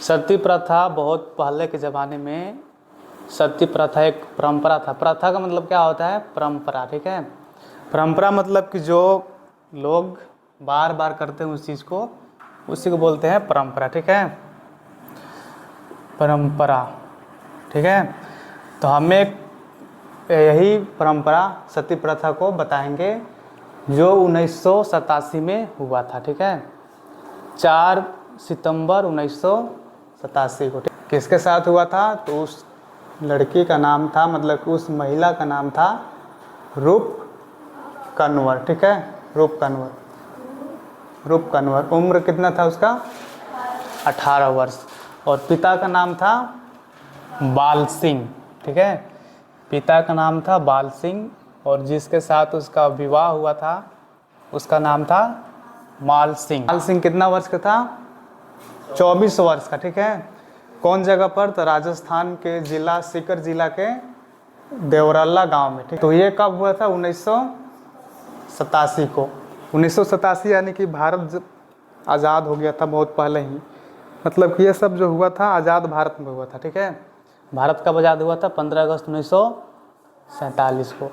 सती प्रथा बहुत पहले के ज़माने में सती प्रथा एक परंपरा था। प्रथा का मतलब क्या होता है? परंपरा। ठीक है, परंपरा मतलब कि जो लोग बार बार करते हैं उस चीज़ को, उसी को बोलते हैं परंपरा। ठीक है, परंपरा। ठीक है, तो हमें यही परंपरा सती प्रथा को बताएंगे जो 1987 में हुआ था। ठीक है, 4 सितंबर 1987 को। किसके साथ हुआ था? तो उस लड़की का नाम था, मतलब उस महिला का नाम था रूप कंवर। ठीक है, रूप कंवर। रूप कंवर। उम्र कितना था उसका? 18 वर्ष। और पिता का नाम था बाल सिंह। ठीक है, पिता का नाम था बाल सिंह, और जिसके साथ उसका विवाह हुआ था उसका नाम था माल सिंह। माल सिंह कितना वर्ष का था? 24 वर्ष का। ठीक है, कौन जगह पर? तो राजस्थान के जिला सीकर जिला के देवरल्ला गांव में। ठीक, तो ये कब हुआ था? 1987 को। 1987 यानी कि भारत आज़ाद हो गया था बहुत पहले ही। मतलब कि ये सब जो हुआ था आज़ाद भारत में हुआ था। ठीक है, भारत कब आज़ाद हुआ था? 15 अगस्त 1947 को।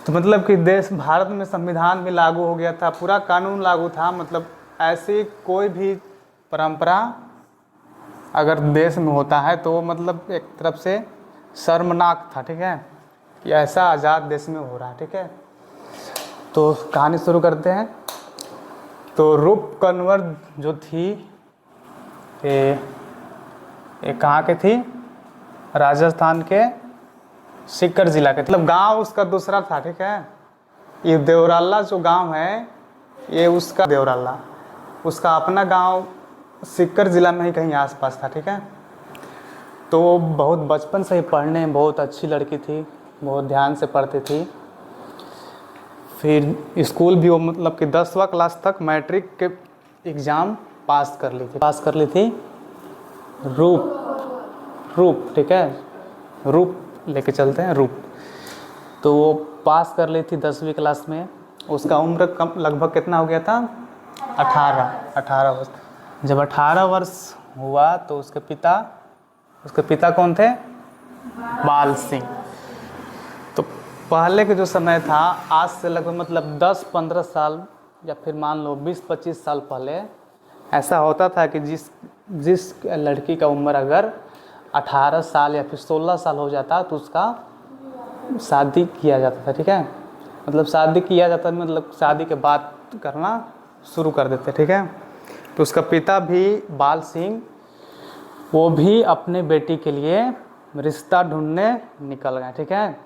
तो मतलब कि देश भारत में संविधान भी लागू हो गया था, पूरा कानून लागू था। मतलब ऐसी कोई भी परंपरा अगर देश में होता है तो मतलब एक तरफ से शर्मनाक था। ठीक है, कि ऐसा आज़ाद देश में हो रहा है। ठीक है, तो कहानी शुरू करते हैं। तो रूप कंवर जो थी ये कहाँ के थी? राजस्थान के सीकर जिला के। मतलब गांव उसका दूसरा था। ठीक है, ये देवराला जो गांव है ये उसका देवराला, उसका अपना गांव सीकर जिला में ही कहीं आसपास था। ठीक है, तो वो बहुत बचपन से ही पढ़ने में बहुत अच्छी लड़की थी, बहुत ध्यान से पढ़ती थी। फिर स्कूल भी वो मतलब कि 10वां क्लास तक मैट्रिक के एग्ज़ाम पास कर ली थी। रूप। ठीक है, रूप लेके चलते हैं, रूप। तो वो पास कर ली थी 10वीं क्लास में। उसका उम्र कम लगभग कितना हो गया था? 18 वर्ष। जब 18 वर्ष हुआ तो उसके पिता कौन थे? बाल सिंह। तो पहले के जो समय था, आज से लगभग मतलब 10-15 साल या फिर मान लो 20-25 साल पहले ऐसा होता था कि जिस लड़की का उम्र अगर 18 साल या फिर 16 साल हो जाता तो उसका शादी किया जाता था। ठीक है, मतलब शादी किया जाता मतलब शादी के बाद करना शुरू कर देते। ठीक है, तो उसका पिता भी बाल सिंह वो भी अपने बेटी के लिए रिश्ता ढूंढने निकल गए। ठीक है,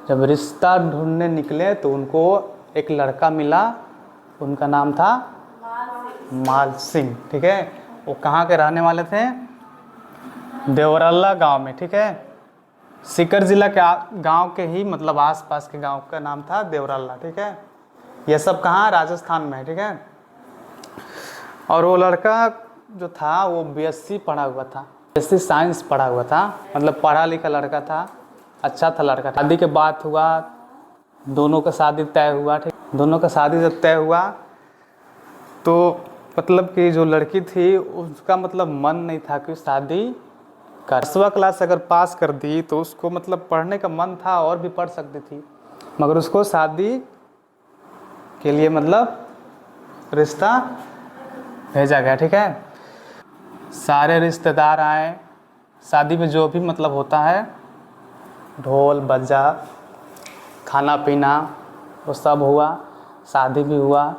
जब रिश्ता ढूंढने निकले तो उनको एक लड़का मिला, उनका नाम था माल सिंह। ठीक है, वो कहाँ के रहने वाले थे? देवरल्ला गांव में। ठीक है, सीकर जिला के गांव के ही मतलब आसपास के गांव का नाम था देवरल्ला। ठीक है, यह सब कहाँ? राजस्थान में है। ठीक है, और वो लड़का जो था वो बीएससी पढ़ा हुआ था, बीएससी साइंस पढ़ा हुआ था, मतलब पढ़ा लिखा लड़का था, अच्छा था लड़का। शादी के बाद हुआ, दोनों का शादी तय हुआ। ठीक, दोनों का शादी जब तय हुआ तो मतलब कि जो लड़की थी उसका मतलब मन नहीं था कि शादी कर। 10वां क्लास अगर पास कर दी तो उसको मतलब पढ़ने का मन था और भी पढ़ सकती थी, मगर उसको शादी के लिए मतलब रिश्ता भेजा गया। ठीक है, सारे रिश्तेदार आए, शादी में जो भी मतलब होता है ढोल बजा खाना पीना वो सब हुआ, शादी भी हुआ।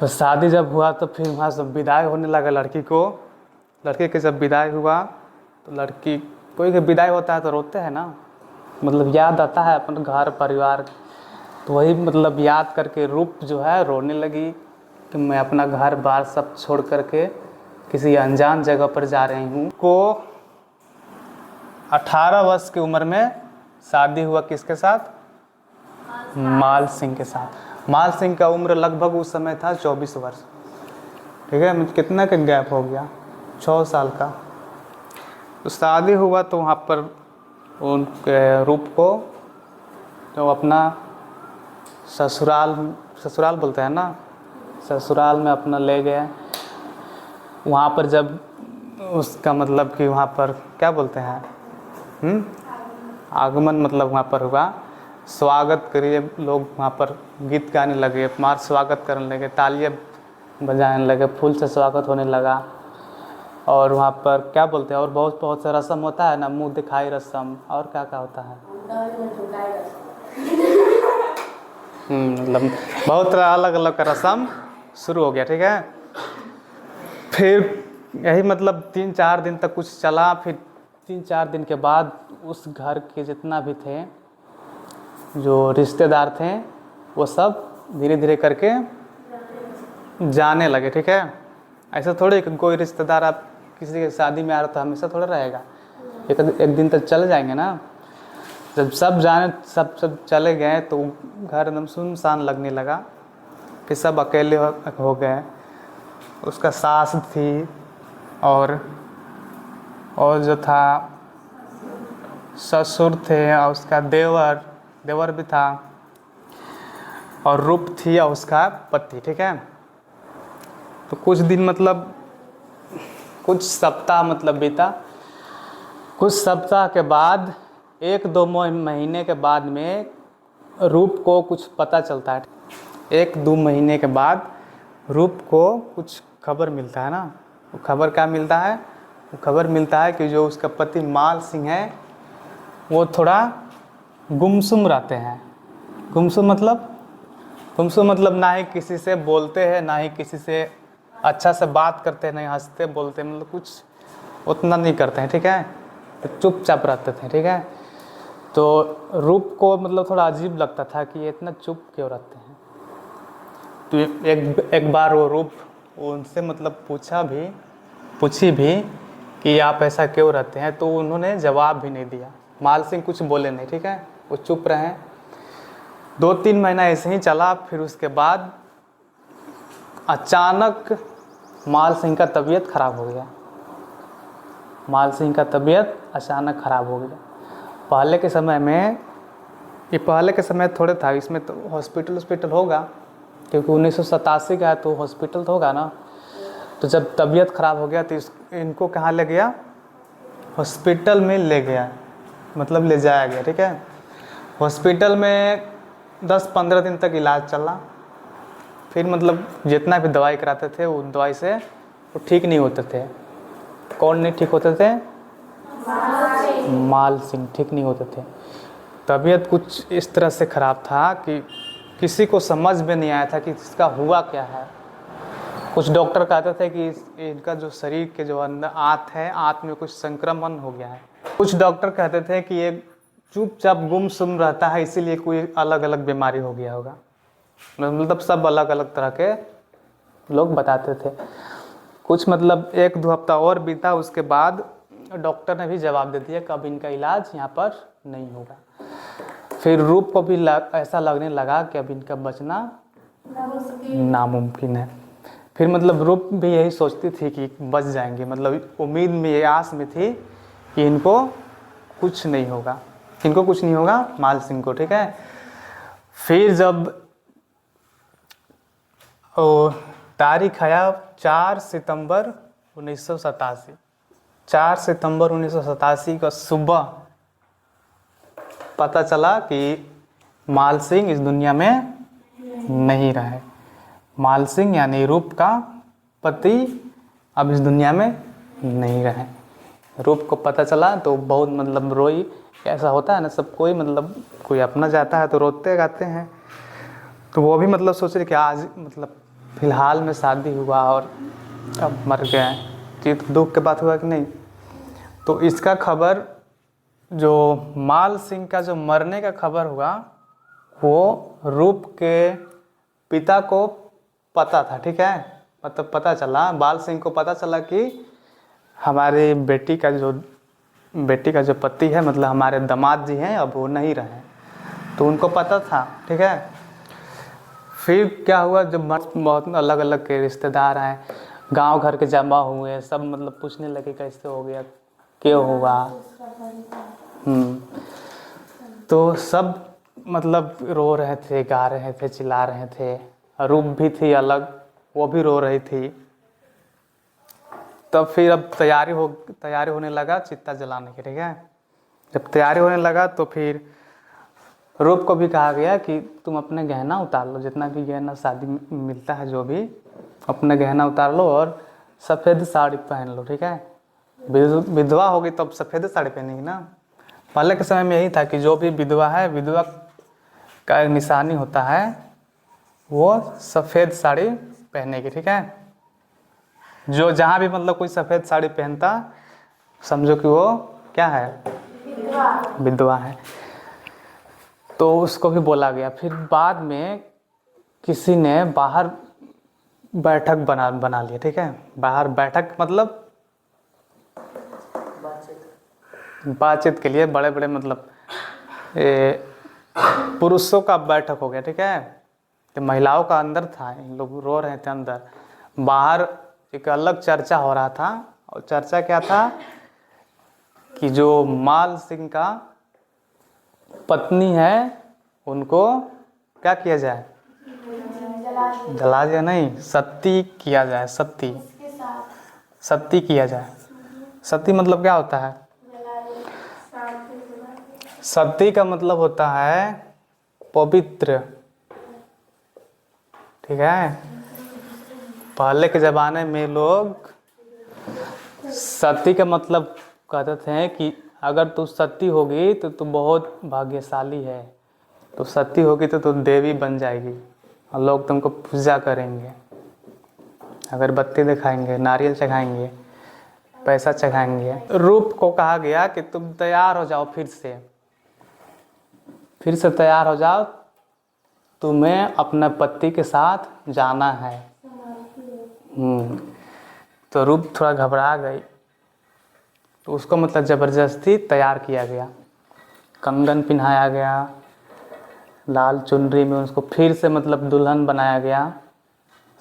तो शादी जब हुआ तो फिर वहाँ से विदाई होने लगा लड़की को। लड़के के जब विदाई हुआ तो लड़की, कोई के विदाई होता है तो रोते हैं ना, मतलब याद आता है अपन घर परिवार। तो वही मतलब याद करके रूप जो है रोने लगी कि मैं अपना घर बार सब छोड़ करके किसी अनजान जगह पर जा रही हूँ। को 18 वर्ष की उम्र में शादी हुआ किसके साथ? माल सिंह के साथ। माल सिंह का उम्र लगभग उस समय था 24 वर्ष। ठीक है, मतलब कितना का गैप हो गया? 6 साल का। तो शादी हुआ तो वहाँ पर उनके रूप को तो अपना ससुराल बोलते हैं ना, ससुराल में अपना ले गए। वहाँ पर जब उसका मतलब कि वहाँ पर क्या बोलते हैं, आगमन मतलब वहाँ पर हुआ, स्वागत करिए, लोग वहाँ पर गीत गाने लगे, मार स्वागत करने लगे, तालियां बजाने लगे, फूल से स्वागत होने लगा। और वहाँ पर क्या बोलते हैं, और बहुत बहुत सा रस्म होता है ना, मुंह दिखाई रस्म, और क्या क्या होता है, मतलब बहुत अलग अलग रस्म शुरू हो गया, ठीक है। फिर यही मतलब 3-4 दिन तक कुछ चला। फिर 3-4 दिन के बाद उस घर के जितना भी थे जो रिश्तेदार थे वो सब धीरे धीरे करके जाने लगे, ठीक है। ऐसा थोड़े कि कोई रिश्तेदार आप किसी के शादी में आ रहा तो हमेशा थोड़ा रहेगा, एक दिन तक चले जाएंगे ना। जब सब जाने सब चले गए तो घर एकदम सुनसान लगने लगा, फिर सब अकेले हो गए। उसका सास थी और जो था ससुर थे, और उसका देवर भी था, और रूप थी और उसका पति, ठीक है। तो कुछ दिन मतलब कुछ सप्ताह मतलब बीता। कुछ सप्ताह के बाद 1-2 महीने के बाद में रूप को कुछ पता चलता है। 1-2 महीने के बाद रूप को कुछ खबर मिलता है ना। वो खबर क्या मिलता है, वो खबर मिलता है कि जो उसका पति माल सिंह है वो थोड़ा गुमसुम रहते हैं। गुमसुम मतलब ना ही किसी से बोलते हैं, ना ही किसी से अच्छा से बात करते हैं, नहीं हंसते बोलते, मतलब कुछ उतना नहीं करते हैं, ठीक है। तो चुपचाप रहते थे, ठीक है। तो रूप को मतलब थोड़ा अजीब लगता था कि ये इतना चुप क्यों रहते हैं। तो एक बार वो रूप उनसे मतलब पूछी भी कि आप ऐसा क्यों रहते हैं, तो उन्होंने जवाब भी नहीं दिया। माल सिंह कुछ बोले नहीं, ठीक है, वो चुप रहे। 2-3 महीना ऐसे ही चला। फिर उसके बाद अचानक माल सिंह का तबीयत खराब हो गया। माल सिंह का तबीयत अचानक खराब हो गया। पहले के समय थोड़े था, इसमें तो हॉस्पिटल होगा, क्योंकि 1987 का है तो हॉस्पिटल तो होगा ना। तो जब तबीयत खराब हो गया तो इनको कहाँ ले गया, हॉस्पिटल में ले गया, मतलब ले जाया गया, ठीक है। हॉस्पिटल में 10-15 दिन तक इलाज चला। फिर मतलब जितना भी दवाई कराते थे वो दवाई से वो ठीक नहीं होते थे। कौन नहीं ठीक होते थे, माल सिंह ठीक नहीं होते थे। तबीयत कुछ इस तरह से ख़राब था कि किसी को समझ में नहीं आया था कि इसका हुआ क्या है। कुछ डॉक्टर कहते थे कि इनका जो शरीर के जो अंदर आंत में कुछ संक्रमण हो गया है। कुछ डॉक्टर कहते थे कि ये चुपचाप गुमसुम रहता है, इसीलिए कोई अलग अलग बीमारी हो गया होगा। मतलब सब अलग अलग तरह के लोग बताते थे। कुछ मतलब 1-2 हफ्ता और बीता, उसके बाद डॉक्टर ने भी जवाब दे दिया कि अब इनका इलाज यहाँ पर नहीं होगा। फिर रूप को भी ऐसा लगने लगा कि अब इनका बचना नामुमकिन है। फिर मतलब रूप भी यही सोचती थी कि बच जाएंगे, मतलब उम्मीद में, ये आस में थी कि इनको कुछ नहीं होगा माल सिंह को, ठीक है। फिर जब तारीख आया 4 सितंबर 1987, 4 सितंबर 1987 का सुबह पता चला कि माल सिंह इस दुनिया में नहीं रहे। माल सिंह यानी रूप का पति अब इस दुनिया में नहीं रहे। रूप को पता चला तो बहुत मतलब रोई। ऐसा होता है ना, सब कोई मतलब कोई अपना जाता है तो रोते गाते हैं। तो वो भी मतलब सोच रहे कि आज मतलब फिलहाल में शादी हुआ और अब मर गए, तो दुख की बात हुआ कि नहीं। तो इसका खबर, जो माल सिंह का जो मरने का खबर हुआ, वो रूप के पिता को पता था, ठीक है। मतलब पता चला, बाल सिंह को पता चला कि हमारे बेटी का जो पति है, मतलब हमारे दामाद जी हैं, अब वो नहीं रहे। तो उनको पता था, ठीक है। फिर क्या हुआ, जब बहुत अलग अलग के रिश्तेदार आए, गांव घर के जमा हुए, सब मतलब पूछने लगे कैसे हो गया, क्यों हुआ। तो सब मतलब रो रहे थे, गा रहे थे, चिल्ला रहे थे। रूप भी थी अलग, वो भी रो रही थी। तब फिर अब तैयारी होने लगा चिता जलाने की, ठीक है। जब तैयारी होने लगा तो फिर रूप को भी कहा गया कि तुम अपने गहना उतार लो, जितना भी गहना शादी में मिलता है जो भी, अपने गहना उतार लो और सफ़ेद साड़ी पहन लो, ठीक है। विधवा होगी तो अब सफ़ेद साड़ी पहनेगी ना। पहले के समय में यही था कि जो भी विधवा है, विधवा का एक निशानी होता है वो सफ़ेद साड़ी पहनेगी, ठीक है। जो जहाँ भी मतलब कोई सफ़ेद साड़ी पहनता समझो कि वो क्या है, विधवा है। तो उसको भी बोला गया। फिर बाद में किसी ने बाहर बैठक बना लिया, ठीक है। बाहर बैठक मतलब बातचीत के लिए बड़े बड़े मतलब पुरुषों का बैठक हो गया, ठीक है। तो महिलाओं का अंदर था, इन लोग रो रहे थे अंदर। बाहर एक अलग चर्चा हो रहा था, और चर्चा क्या था कि जो माल सिंह का पत्नी है उनको क्या किया जाए, जला दिया नहीं, सती किया जाए। सती किया जाए। सती मतलब क्या होता है, सती का मतलब होता है पवित्र, ठीक है। पहले के ज़माने में लोग सती का मतलब कहते थे कि अगर तू सती होगी तो तू बहुत भाग्यशाली है, तो सती होगी तो तू देवी बन जाएगी और लोग तुमको पूजा करेंगे, अगरबत्ती दिखाएंगे, नारियल चढ़ाएंगे, पैसा चढ़ाएंगे। रूप को कहा गया कि तुम तैयार हो जाओ, फिर से तैयार हो जाओ, तुम्हें अपने पति के साथ जाना है। तो रूप थोड़ा घबरा गई, तो उसको मतलब ज़बरदस्ती तैयार किया गया, कंगन पहनाया गया, लाल चुनरी में उसको फिर से मतलब दुल्हन बनाया गया,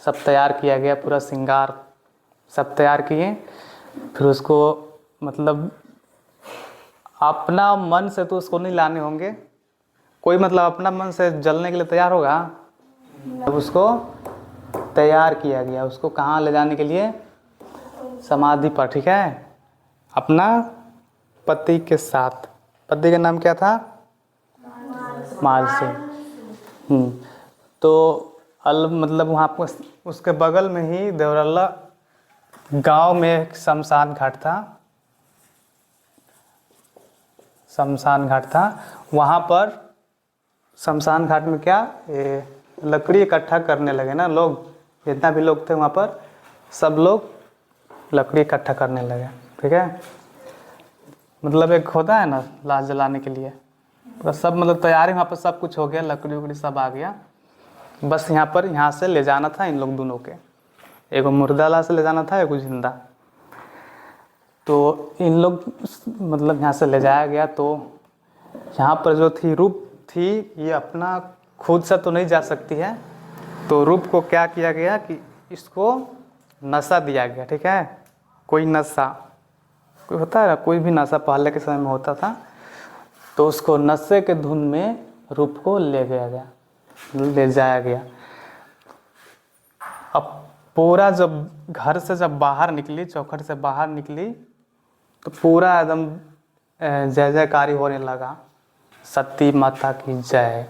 सब तैयार किया गया, पूरा श्रृंगार सब तैयार किए। फिर उसको मतलब अपना मन से तो उसको नहीं लाने होंगे, कोई मतलब अपना मन से जलने के लिए तैयार होगा। तब उसको तैयार किया गया, उसको कहाँ ले जाने के लिए, समाधि पर, ठीक है, अपना पति के साथ। पति का नाम क्या था, माल सिंह। तो मतलब वहाँ पर उसके बगल में ही देवरल्ला गांव में एक शमशान घाट था। वहाँ पर शमशान घाट में क्या लकड़ी इकट्ठा करने लगे ना लोग, जितना भी लोग थे वहाँ पर सब लोग लकड़ी इकट्ठा करने लगे, ठीक है। मतलब एक होता है ना लाश जलाने के लिए, तो सब मतलब तैयारी वहाँ पर सब कुछ हो गया, लकड़ी उकड़ी सब आ गया। बस यहाँ से ले जाना था इन लोग दोनों के, एगो मुर्दा लाश ले जाना था, एगो जिंदा। तो इन लोग मतलब यहाँ से ले जाया गया। तो यहाँ पर जो थी रूप थी, ये अपना खुद से तो नहीं जा सकती है, तो रूप को क्या किया गया कि इसको नशा दिया गया, ठीक है। कोई नशा, कोई होता है ना, कोई भी नशा पहले के समय में होता था, तो उसको नशे के धुन में रूप को ले जाया गया। अब पूरा जब घर से जब बाहर निकली, चौखट से बाहर निकली, तो पूरा एकदम जय जयकारी होने लगा, सती माता की जय,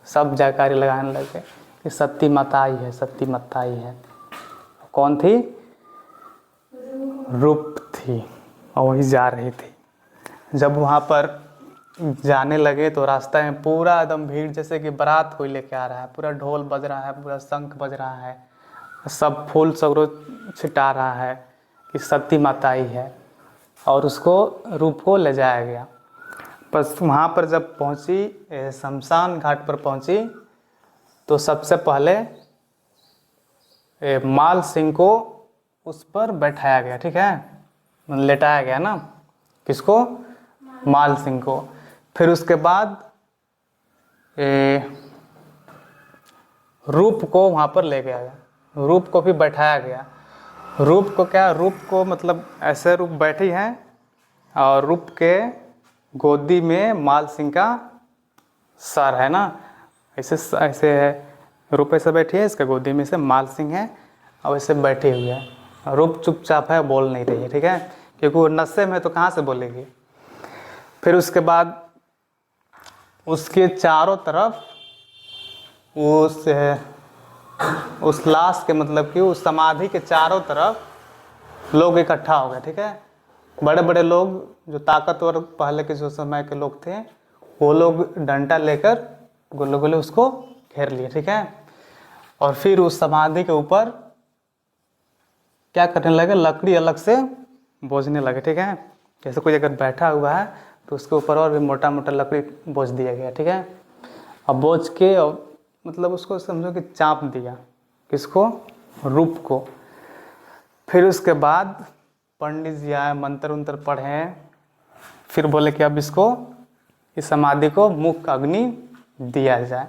सब जयकारी लगाने लगे कि सती माता आई है, सती माता आई है। कौन थी, रूप थी, और वही जा रही थी। जब वहाँ पर जाने लगे तो रास्ते में पूरा एकदम भीड़, जैसे कि बारात कोई लेके आ रहा है, पूरा ढोल बज रहा है, पूरा शंख बज रहा है, सब फूल सगरो छिटा रहा है कि सती माता आई है, और उसको रूप को ले जाया गया। बस वहाँ पर जब पहुँची, शमशान घाट पर पहुँची, तो सबसे पहले माल सिंह को उस पर बैठाया गया, ठीक है, लेटाया गया ना, किसको, माल सिंह को। फिर उसके बाद रूप को वहाँ पर ले गया गया, रूप को भी बैठाया गया। रूप को मतलब ऐसे रूप बैठी है, और रूप के गोदी में माल सिंह का सर है ना, ऐसे है, रूप ऐसे बैठी है, इसके गोदी में से माल सिंह है और ऐसे बैठे हुए है। रूप चुपचाप है, बोल नहीं रही है, ठीक है, क्योंकि वो नशे में तो कहाँ से बोलेगी। फिर उसके बाद उसके चारों तरफ उस लाश के मतलब कि उस समाधि के चारों तरफ लोग इकट्ठा हो गए, ठीक है। बड़े बड़े लोग जो ताकतवर पहले के जो समय के लोग थे, वो लोग डंडा लेकर गोले गोले उसको घेर लिए, ठीक है। और फिर उस समाधि के ऊपर क्या करने लगे, लकड़ी अलग से बोझने लगे, ठीक है। जैसे कोई अगर बैठा हुआ है तो उसके ऊपर और भी मोटा मोटा लकड़ी बोझ दिया गया, ठीक है। अब बोझ के और मतलब उसको समझो कि चाँप दिया, किसको, रूप को। फिर उसके बाद पंडित जी आए, मंत्र उंत्र पढ़े, फिर बोले कि अब इसको, इस समाधि को मुख अग्नि दिया जाए।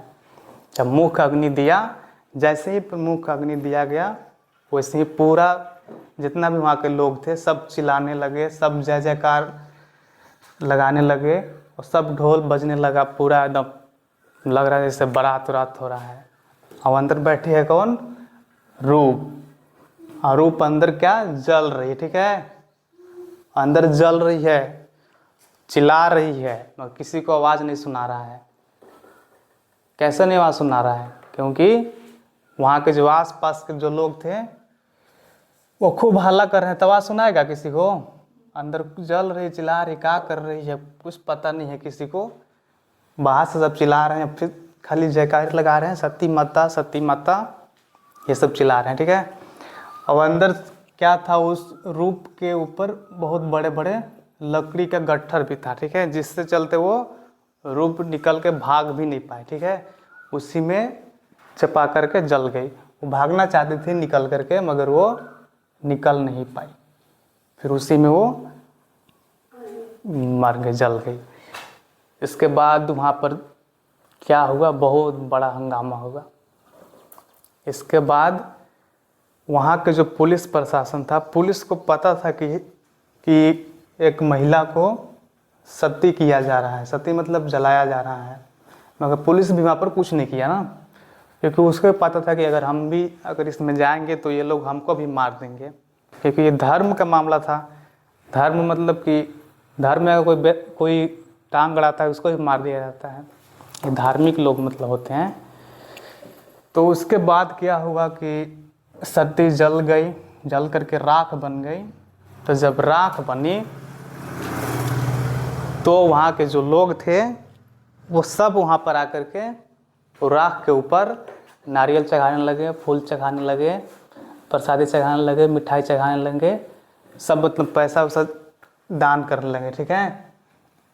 जब मुख अग्नि दिया, जैसे ही मुख अग्नि दिया गया, वैसे ही पूरा जितना भी वहाँ के लोग थे सब चिल्लाने लगे, सब जय जयकार लगाने लगे और सब ढोल बजने लगा, पूरा एकदम लग रहा है जैसे बारात उरात हो रहा है। और अंदर बैठी है कौन, रूप। और रूप अंदर क्या, जल रही है, ठीक है, अंदर जल रही है, चिल्ला रही है, मगर किसी को आवाज़ नहीं सुना रहा है। कैसे नहीं आवाज़ सुना रहा है, क्योंकि वहाँ के जो आस पास के जो लोग थे वो खूब हल्ला कर रहे हैं, तो आवाज़ सुनाएगा किसी को। अंदर जल रही, चिल्ला रही, क्या कर रही है कुछ पता नहीं है किसी को। बाहर से सब चिल्ला रहे हैं, फिर खाली जयकार लगा रहे हैं, सती माता सती माता, ये सब चिल्ला रहे हैं, ठीक है। और अंदर क्या था, उस रूप के ऊपर बहुत बड़े बड़े लकड़ी का गट्ठर भी था, ठीक है, जिससे चलते वो रूप निकल के भाग भी नहीं पाए, ठीक है। उसी में चपा करके जल गई। वो भागना चाहती थी निकल करके, मगर वो निकल नहीं पाई, फिर उसी में वो मर गई, जल गई। इसके बाद वहाँ पर क्या हुआ, बहुत बड़ा हंगामा हुआ। इसके बाद वहाँ के जो पुलिस प्रशासन था, पुलिस को पता था कि एक महिला को सती किया जा रहा है, सती मतलब जलाया जा रहा है, मगर पुलिस भी वहाँ पर कुछ नहीं किया ना, क्योंकि उसको पता था कि अगर इसमें जाएंगे तो ये लोग हमको भी मार देंगे, क्योंकि ये धर्म का मामला था। धर्म मतलब कि धर्म में अगर कोई टांग अड़ाता है उसको भी मार दिया जाता है, ये धार्मिक लोग मतलब होते हैं। तो उसके बाद क्या हुआ कि सती जल गई, जल करके राख बन गई। तो जब राख बनी तो वहाँ के जो लोग थे वो सब वहाँ पर आकर के वो राख के ऊपर नारियल चढ़ाने लगे, फूल चढ़ाने लगे, प्रसादी चढ़ाने लगे, मिठाई चढ़ाने लगे, सब मतलब पैसा वैसा दान करने लगे, ठीक है।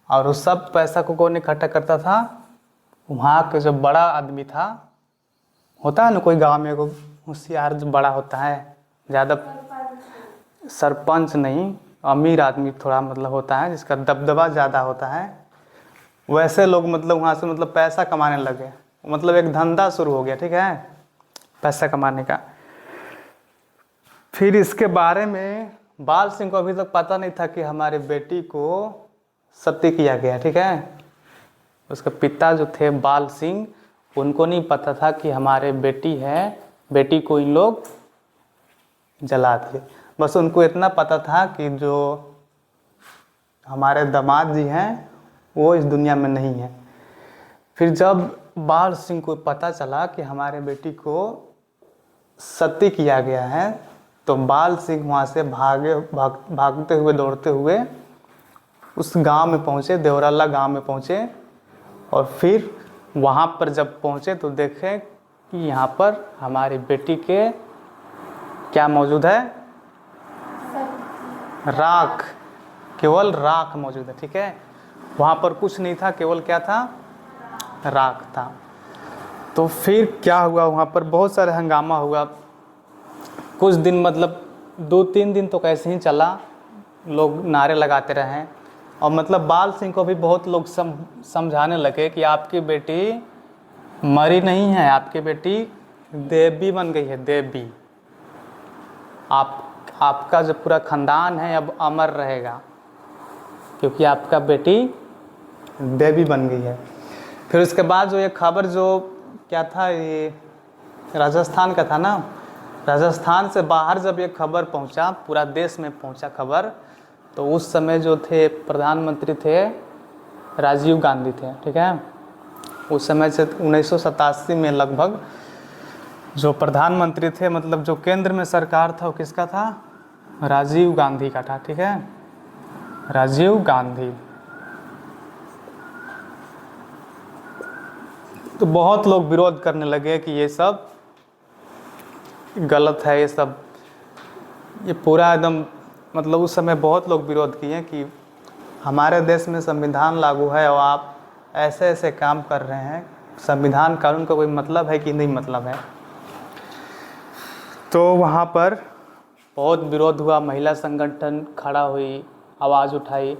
और उस सब पैसा को कौन इकट्ठा करता था, वहाँ के जो बड़ा आदमी था, होता है ना कोई गांव में कोई होशियार जो बड़ा होता है, ज़्यादा सरपंच नहीं, अमीर आदमी थोड़ा मतलब होता है, जिसका दबदबा ज़्यादा होता है, वैसे लोग मतलब वहाँ से मतलब पैसा कमाने लगे, मतलब एक धंधा शुरू हो गया, ठीक है, पैसा कमाने का। फिर इसके बारे में बाल सिंह को अभी तक पता नहीं था कि हमारे बेटी को सती किया गया, ठीक है। उसके पिता जो थे बाल सिंह, उनको नहीं पता था कि हमारे बेटी है, बेटी को इन लोग जला दिए। बस उनको इतना पता था कि जो हमारे दामाद जी हैं वो इस दुनिया में नहीं है। फिर जब बाल सिंह को पता चला कि हमारे बेटी को सती किया गया है, तो बाल सिंह वहाँ से भागते हुए दौड़ते हुए उस गांव में पहुँचे, देवराला गांव में पहुँचे। और फिर वहाँ पर जब पहुँचे तो देखे कि यहाँ पर हमारी बेटी के क्या मौजूद है, राख, केवल राख मौजूद है, ठीक है। वहाँ पर कुछ नहीं था, केवल क्या था, राख था। तो फिर क्या हुआ, वहाँ पर बहुत सारे हंगामा हुआ। कुछ दिन मतलब 2-3 दिन तो कैसे ही चला, लोग नारे लगाते रहे। और मतलब बाल सिंह को भी बहुत लोग समझाने लगे कि आपकी बेटी मरी नहीं है, आपकी बेटी देवी बन गई है, देवी। आपका जो पूरा खानदान है अब अमर रहेगा, क्योंकि आपका बेटी देवी बन गई है। फिर उसके बाद जो ये खबर जो क्या था, ये राजस्थान का था ना, राजस्थान से बाहर जब ये खबर पहुंचा, पूरा देश में पहुंचा खबर, तो उस समय जो थे प्रधानमंत्री थे राजीव गांधी थे, ठीक है। उस समय से 1987 में लगभग जो प्रधानमंत्री थे, मतलब जो केंद्र में सरकार था वो किसका था? राजीव गांधी का था, ठीक है, राजीव गांधी। तो बहुत लोग विरोध करने लगे कि ये सब गलत है, ये सब, ये पूरा एकदम, मतलब उस समय बहुत लोग विरोध किए कि हमारे देश में संविधान लागू है और आप ऐसे ऐसे काम कर रहे हैं, संविधान कानून का कोई मतलब है कि नहीं मतलब है। तो वहाँ पर बहुत विरोध हुआ, महिला संगठन खड़ा हुई, आवाज़ उठाई,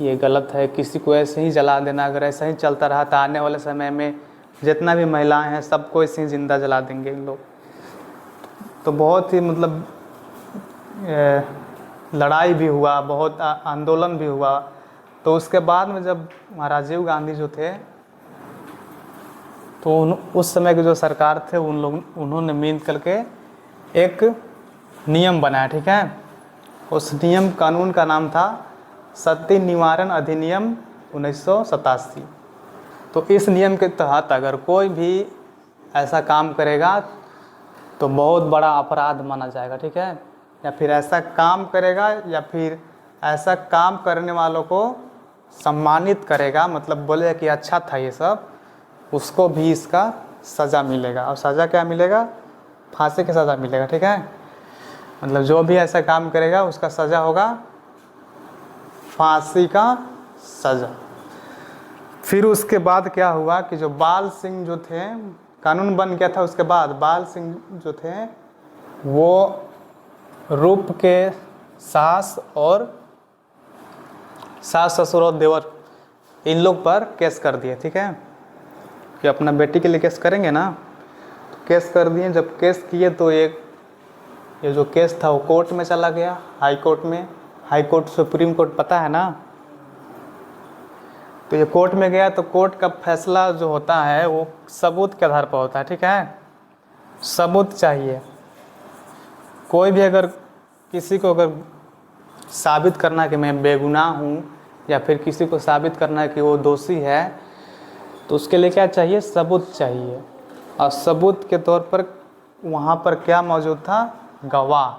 ये गलत है, किसी को ऐसे ही जला देना, अगर ऐसा ही चलता रहा तो आने वाले समय में जितना भी महिलाएं हैं सबको ऐसे ही ज़िंदा जला देंगे इन लोग। तो बहुत ही मतलब लड़ाई भी हुआ, बहुत आंदोलन भी हुआ। तो उसके बाद में जब राजीव गांधी जो थे, तो उस समय के जो सरकार थे उन्होंने मिल करके एक नियम बनाया, ठीक है। उस नियम कानून का नाम था सती निवारण अधिनियम 1987। तो इस नियम के तहत अगर कोई भी ऐसा काम करेगा तो बहुत बड़ा अपराध माना जाएगा, ठीक है। या फिर ऐसा काम करेगा या फिर ऐसा काम करने वालों को सम्मानित करेगा, मतलब बोले कि अच्छा था ये सब, उसको भी इसका सज़ा मिलेगा। और सज़ा क्या मिलेगा? फांसी की सज़ा मिलेगा, ठीक है। मतलब जो भी ऐसा काम करेगा उसका सज़ा होगा फांसी का सज़ा। फिर उसके बाद क्या हुआ कि जो बाल सिंह जो थे, कानून बन गया था, उसके बाद बाल सिंह जो थे वो रूप के सास ससुर और देवर इन लोग पर केस कर दिए, ठीक है, कि अपना बेटी के लिए केस करेंगे ना, तो केस कर दिए। जब केस किए तो ये जो केस था वो कोर्ट में चला गया, हाई कोर्ट में। हाई कोर्ट सुप्रीम कोर्ट पता है ना। तो ये कोर्ट में गया तो कोर्ट का फैसला जो होता है वो सबूत के आधार पर होता है, ठीक है। सबूत चाहिए। कोई भी अगर किसी को अगर साबित करना है कि मैं बेगुनाह हूँ या फिर किसी को साबित करना है कि वो दोषी है, तो उसके लिए क्या चाहिए? सबूत चाहिए। और सबूत के तौर पर वहाँ पर क्या मौजूद था? गवाह।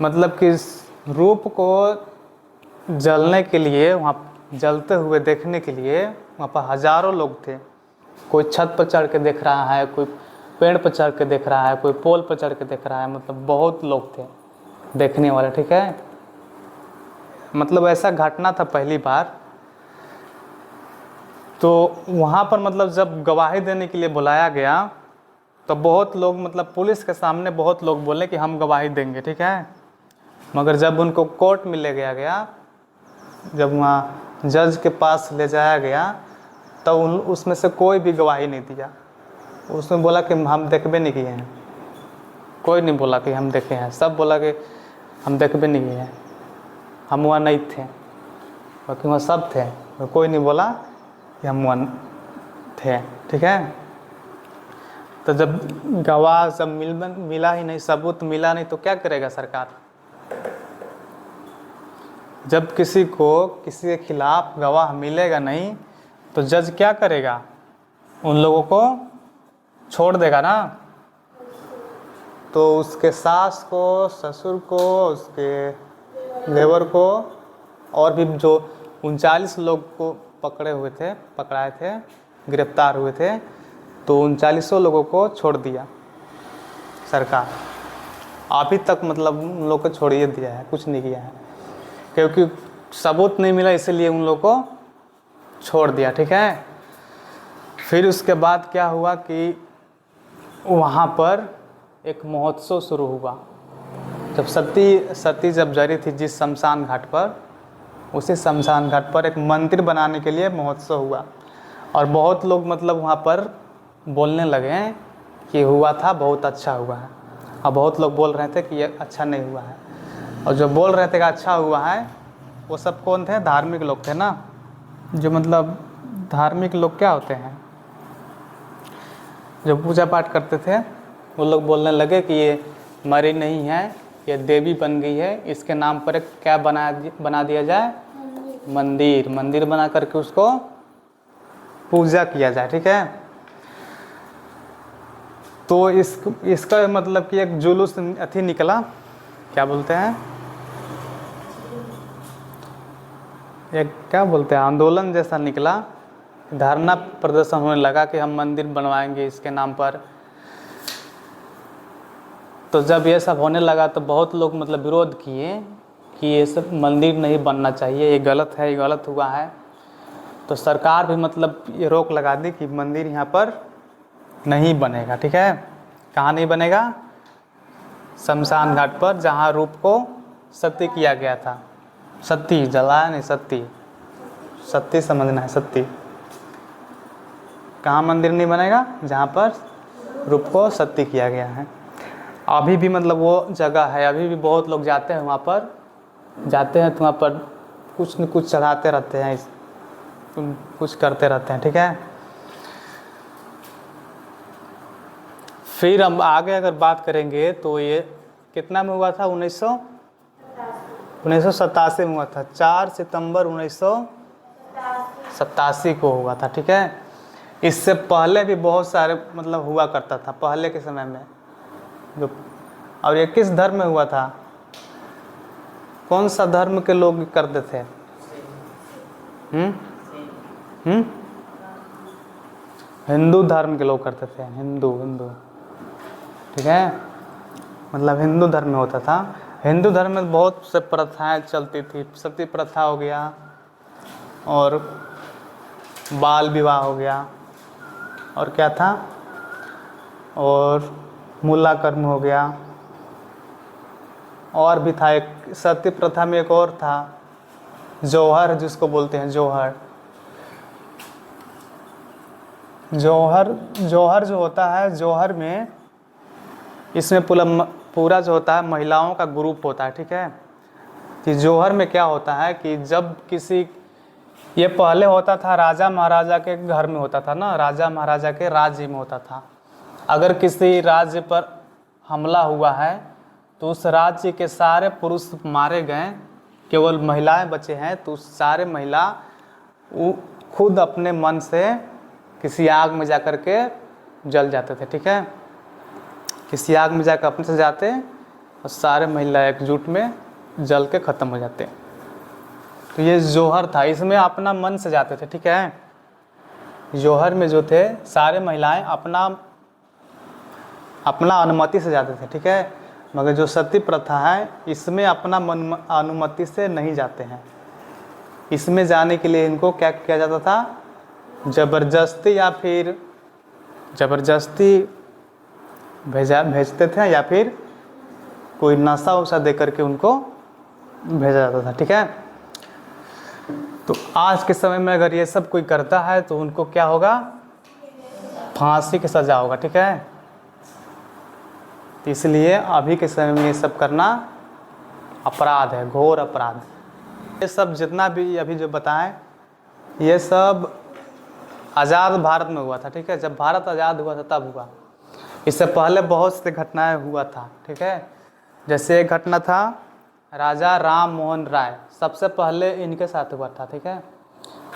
मतलब कि रूप को जलने के लिए, वहाँ जलते हुए देखने के लिए वहाँ पर हज़ारों लोग थे। कोई छत पर चढ़ के देख रहा है, कोई पेड़ पर चढ़ के देख रहा है, कोई पोल पर चढ़ के देख रहा है, मतलब बहुत लोग थे देखने वाले, ठीक है। मतलब ऐसा घटना था पहली बार। तो वहाँ पर मतलब जब गवाही देने के लिए बुलाया गया तो बहुत लोग, मतलब पुलिस के सामने बहुत लोग बोले कि हम गवाही देंगे, ठीक है। मगर जब उनको कोर्ट में ले गया, जब वहाँ जज के पास ले जाया गया तो उसमें से कोई भी गवाही नहीं दिया। उसने बोला कि हम देखबे नहीं किए हैं। कोई नहीं बोला कि हम देखे हैं, सब बोला कि हम देखबे नहीं किए हैं, हम वहाँ नहीं थे। बाकी वहाँ सब थे, तो कोई नहीं बोला कि हम वहाँ थे, ठीक है। तो जब गवाह जब मिला ही नहीं, सबूत मिला नहीं, तो क्या करेगा सरकार? जब किसी के खिलाफ गवाह मिलेगा नहीं तो जज क्या करेगा? उन लोगों को छोड़ देगा ना। तो उसके सास को, ससुर को, उसके देवर को और भी जो 39 लोग को पकड़ाए थे, गिरफ्तार हुए थे, तो 39 लोगों को छोड़ दिया सरकार। अभी तक मतलब उन लोग को छोड़िए दिया है, कुछ नहीं किया है, क्योंकि सबूत नहीं मिला, इसलिए उन लोग को छोड़ दिया, ठीक है। फिर उसके बाद क्या हुआ कि वहाँ पर एक महोत्सव शुरू हुआ। जब सती जब जरी थी जिस शमशान घाट पर, उसी शमशान घाट पर एक मंदिर बनाने के लिए महोत्सव हुआ। और बहुत लोग मतलब वहाँ पर बोलने लगे कि हुआ था, बहुत अच्छा हुआ है। और बहुत लोग बोल रहे थे कि ये अच्छा नहीं हुआ है। और जो बोल रहे थे कि अच्छा हुआ है वो सब कौन थे? धार्मिक लोग थे ना। जो मतलब धार्मिक लोग क्या होते हैं? जो पूजा पाठ करते थे वो लोग बोलने लगे कि ये मरी नहीं है, ये देवी बन गई है, इसके नाम पर एक क्या बना दिया जाए, मंदिर। मंदिर बना करके उसको पूजा किया जाए, ठीक है। तो इसका मतलब कि एक जुलूस अथी निकला, क्या बोलते हैं, एक क्या बोलते हैं, आंदोलन जैसा निकला, धरना प्रदर्शन होने लगा कि हम मंदिर बनवाएंगे इसके नाम पर। तो जब ये सब होने लगा तो बहुत लोग मतलब विरोध किए कि ये सब मंदिर नहीं बनना चाहिए, ये गलत है, ये गलत हुआ है। तो सरकार भी मतलब ये रोक लगा दी कि मंदिर यहाँ पर नहीं बनेगा, ठीक है। कहाँ नहीं बनेगा, शमशान घाट पर, जहाँ रूप को सती किया गया था। सती जलाया नहीं, सती, सती समझना है, सती। कहाँ मंदिर नहीं बनेगा, जहाँ पर रूप को सती किया गया है। अभी भी मतलब वो जगह है, अभी भी बहुत लोग जाते हैं वहाँ पर, जाते हैं तो वहाँ पर कुछ न कुछ चढ़ाते रहते हैं, कुछ करते रहते हैं, ठीक है। फिर हम आगे अगर बात करेंगे तो ये कितना में हुआ था, 1987 में हुआ था, 4 सितंबर 1987 को हुआ था, ठीक है। इससे पहले भी बहुत सारे मतलब हुआ करता था पहले के समय में जो। और ये किस धर्म में हुआ था, कौन सा धर्म के लोग करते थे, हिंदू धर्म के लोग करते थे, हिंदू, ठीक है। मतलब हिंदू धर्म में होता था। हिंदू धर्म में बहुत से प्रथाएं चलती थी, सती प्रथा हो गया और बाल विवाह हो गया, और क्या था, और मूला कर्म हो गया, और भी था एक सती प्रथा में, एक और था जौहर, जिसको बोलते हैं जौहर। जौहर जो होता है, जौहर में इसमें पूरा जो होता है महिलाओं का ग्रुप होता है, ठीक है। कि जौहर में क्या होता है कि जब किसी, ये पहले होता था राजा महाराजा के घर में होता था ना, राजा महाराजा के राज्य में होता था। अगर किसी राज्य पर हमला हुआ है तो उस राज्य के सारे पुरुष मारे गए, केवल महिलाएं बचे हैं, तो सारे महिला खुद अपने मन से किसी आग में जा कर के जल जाते थे, ठीक है। किसी आग में जाकर अपने से जाते और सारे महिला एकजुट में जल के ख़त्म हो जाते। तो ये जौहर था, इसमें अपना मन से जाते थे, ठीक है। जौहर में जो थे सारे महिलाएं अपना अनुमति से जाते थे, ठीक है। मगर जो सती प्रथा है इसमें अपना मन अनुमति से नहीं जाते हैं। इसमें जाने के लिए इनको क्या किया जाता था, ज़बरदस्ती, या फिर ज़बरदस्ती भेजते थे, या फिर कोई नशा वशा दे करके उनको भेजा जाता था, ठीक है। तो आज के समय में अगर ये सब कोई करता है तो उनको क्या होगा, फांसी की सज़ा होगा, ठीक है। तो इसलिए अभी के समय में ये सब करना अपराध है, घोर अपराध। ये सब जितना भी अभी जो बताएं, ये सब आज़ाद भारत में हुआ था, ठीक है। जब भारत आज़ाद हुआ था तब हुआ। इससे पहले बहुत से घटनाएं हुआ था, ठीक है। जैसे एक घटना था राजा राम मोहन राय, सबसे पहले इनके साथ हुआ था, ठीक है।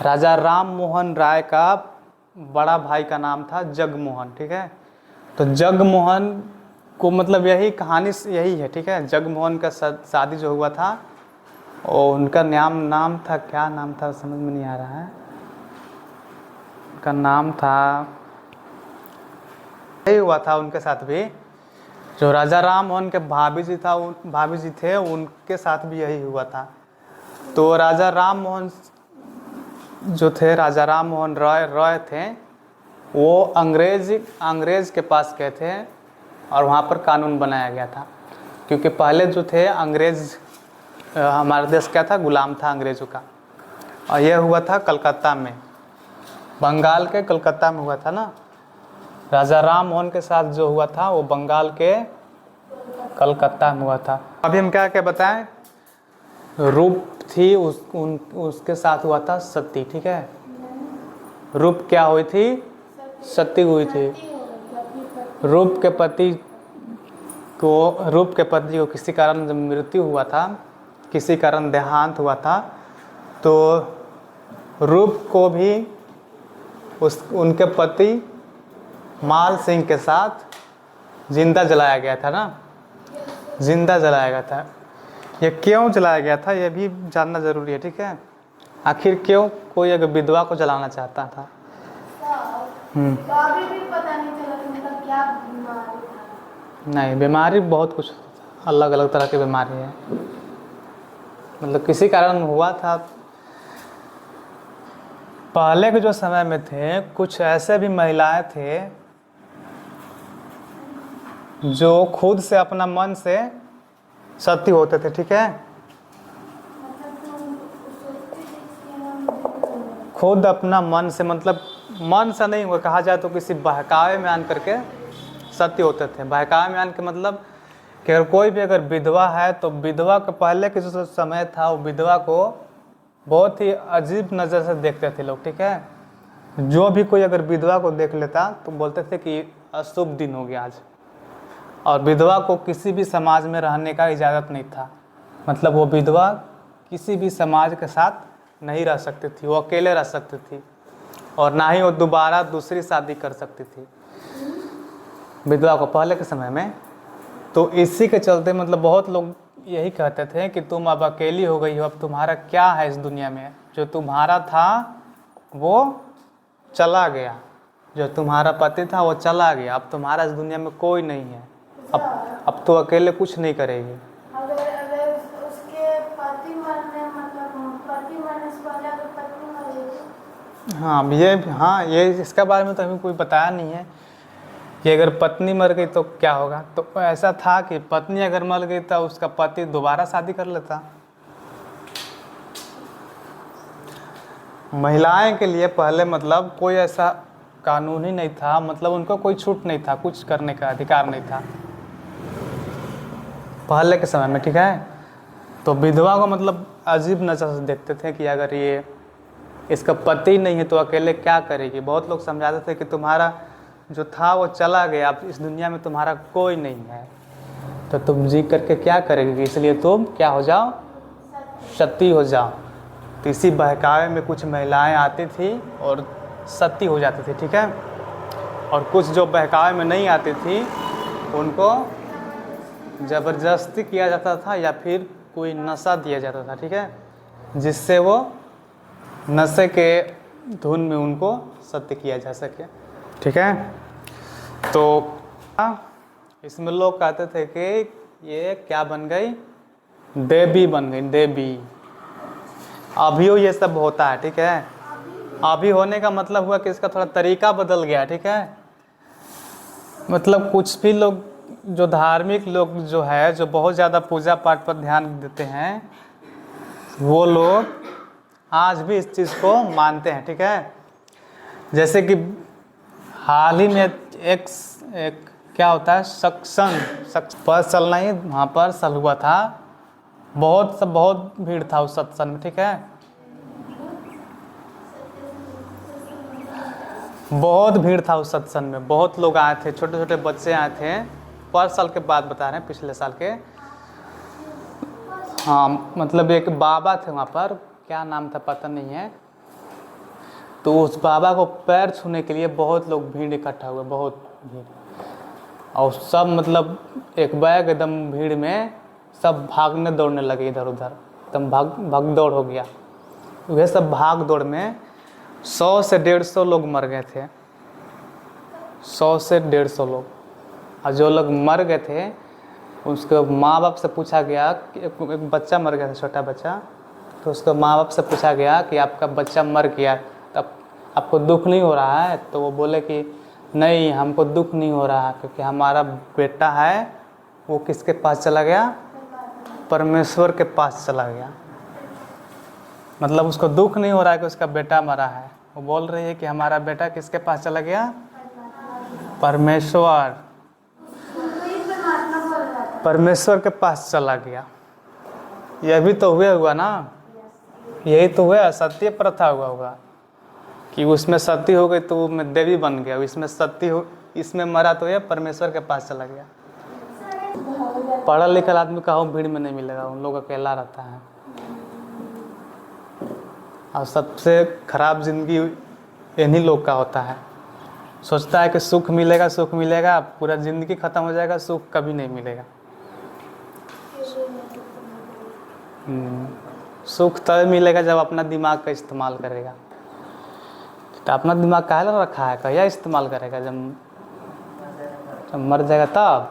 राजा राम मोहन राय का बड़ा भाई का नाम था जगमोहन, ठीक है। तो जगमोहन को मतलब यही कहानी यही है, ठीक है। जगमोहन का शादी जो हुआ था और उनका नाम था, क्या नाम था समझ में नहीं आ रहा है, उनका नाम था, यही हुआ था उनके साथ भी। जो राजा राम मोहन के भाभी जी थे, उनके साथ भी यही हुआ था। तो राजा राम मोहन जो थे, राजा राम मोहन रॉय थे, वो अंग्रेज के पास गए थे और वहाँ पर कानून बनाया गया था। क्योंकि पहले जो थे अंग्रेज, हमारा देश क्या था, गुलाम था अंग्रेज़ों का। और यह हुआ था कलकत्ता में, बंगाल के कलकत्ता में हुआ था ना। राजा राम मोहन के साथ जो हुआ था वो बंगाल के कलकत्ता में हुआ था। अभी हम क्या क्या बताएं, रूप थी उसके साथ हुआ था सती, ठीक है। रूप क्या हुई थी, सती हुई थी। रूप के पति तो रूप के पति को किसी कारण जब मृत्यु हुआ था, किसी कारण देहांत हुआ था, तो रूप को भी उनके पति माल सिंह के साथ जिंदा जलाया गया था ना, जिंदा जलाया गया था। ये क्यों जलाया गया था ये भी जानना ज़रूरी है, ठीक है। आखिर क्यों कोई एक विधवा को जलाना चाहता था? तो अभी भी पता नहीं चला कि मतलब क्या बीमारी था। नहीं, बीमारी बहुत कुछ अलग अलग तरह की बीमारी है, मतलब किसी कारण हुआ था। पहले के जो समय में थे कुछ ऐसे भी महिलाएं थे जो खुद से अपना मन से सती होते थे, ठीक है। खुद अपना मन से, मतलब मन से नहीं हुआ, कहा जाए तो किसी बहकावे में आन करके सत्य होते थे। बहकावे में आन के मतलब कि अगर कोई भी अगर विधवा है तो विधवा के पहले के जो समय था वो विधवा को बहुत ही अजीब नज़र से देखते थे लोग, ठीक है। जो भी कोई अगर विधवा को देख लेता तो बोलते थे कि अशुभ दिन हो गया आज। और विधवा को किसी भी समाज में रहने का इजाज़त नहीं था, मतलब वो विधवा किसी भी समाज के साथ नहीं रह सकती थी, वो अकेले रह सकती थी और ना ही वो दोबारा दूसरी शादी कर सकती थी विधवा को पहले के समय में। तो इसी के चलते मतलब बहुत लोग यही कहते थे कि तुम अब अकेली हो गई हो, अब तुम्हारा क्या है इस दुनिया में, जो तुम्हारा था वो चला गया, जो तुम्हारा पति था वो चला गया, अब तुम्हारा इस दुनिया में कोई नहीं है, अब तो अकेले कुछ नहीं करेगी। अगर उसके पति मरने मतलब पति मरने से पहले अगर पत्नी मरेगी। हाँ ये इसका बारे में तो हमें कोई बताया नहीं है कि अगर पत्नी मर गई तो क्या होगा। तो ऐसा था कि पत्नी अगर मर गई तो उसका पति दोबारा शादी कर लेता। महिलाएं के लिए पहले मतलब कोई ऐसा कानून ही नहीं था, मतलब उनको कोई छूट नहीं था, कुछ करने का अधिकार नहीं था पहले के समय में, ठीक है। तो विधवा को मतलब अजीब नज़र से देखते थे कि अगर ये इसका पति नहीं है तो अकेले क्या करेगी। बहुत लोग समझाते थे कि तुम्हारा जो था वो चला गया, अब इस दुनिया में तुम्हारा कोई नहीं है तो तुम जी करके क्या करेगी, इसलिए तुम क्या हो जाओ, सती हो जाओ। तो इसी बहकावे में कुछ महिलाएं आती थी और सती हो जाती थी, ठीक है। और कुछ जो बहकावे में नहीं आती थी उनको ज़बरदस्ती किया जाता था या फिर कोई नशा दिया जाता था, ठीक है, जिससे वो नशे के धुन में उनको सत्य किया जा सके, ठीक है। तो इसमें लोग कहते थे कि ये क्या बन गई, देवी बन गई, देवी। अभियो ये सब होता है, ठीक है। अभी होने का मतलब हुआ कि इसका थोड़ा तरीका बदल गया, ठीक है। मतलब कुछ भी लोग जो धार्मिक लोग जो है, जो बहुत ज़्यादा पूजा पाठ पर ध्यान देते हैं, वो लोग आज भी इस चीज़ को मानते हैं, ठीक है। जैसे कि हाल ही में एक क्या होता है, सत्संग पर चलना ही वहाँ पर सल हुआ था, बहुत भीड़ था उस सत्संग में, ठीक है। बहुत भीड़ था उस सत्संग में, बहुत लोग आए थे, छोटे छोटे बच्चे आए थे। पर साल के बाद बता रहे हैं, पिछले साल के। हाँ, मतलब एक बाबा थे वहाँ पर, क्या नाम था पता नहीं है। तो उस बाबा को पैर छूने के लिए बहुत लोग भीड़ इकट्ठा हुए, बहुत भीड़। और सब मतलब एक बैग एकदम भीड़ में सब भागने दौड़ने लगे इधर उधर, एकदम भाग दौड़ हो गया। वह सब भाग दौड़ में 100 से 150 लोग मर गए थे, 100 से 150 लोग। और जो लोग मर गए थे उसके माँ बाप से पूछा गया कि एक बच्चा मर गया था, छोटा बच्चा। तो उसके माँ बाप से पूछा गया कि आपका बच्चा मर गया, तब आपको दुख नहीं हो रहा है? तो वो बोले कि नहीं, हमको दुख नहीं हो रहा है, क्योंकि हमारा बेटा है वो किसके पास चला गया, परमेश्वर के पास चला गया। मतलब उसको दुख नहीं हो रहा है कि उसका बेटा मरा है, वो बोल रही है कि हमारा बेटा किसके पास चला गया, परमेश्वर के पास चला गया। यह भी तो हुआ ना, यही तो हुआ, सत्य प्रथा हुआ होगा कि उसमें सती हो गई तो वो में देवी बन गया, इसमें सती हो, इसमें मरा तो ये परमेश्वर के पास चला गया। पढ़ा लिखा आदमी कहो भीड़ में नहीं मिलेगा, उन लोग अकेला रहता है। और सबसे खराब जिंदगी इन्हीं लोग का होता है, सोचता है कि सुख मिलेगा सुख मिलेगा, पूरा ज़िंदगी ख़त्म हो जाएगा, सुख कभी नहीं मिलेगा। सुख तब मिलेगा जब अपना दिमाग का इस्तेमाल करेगा। तो अपना दिमाग काहे ला रखा है, कहिया इस्तेमाल करेगा, जब मर जाएगा तब।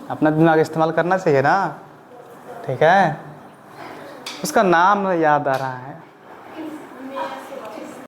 अपना दिमाग इस्तेमाल करना चाहिए ना, ठीक है। उसका नाम याद आ रहा है।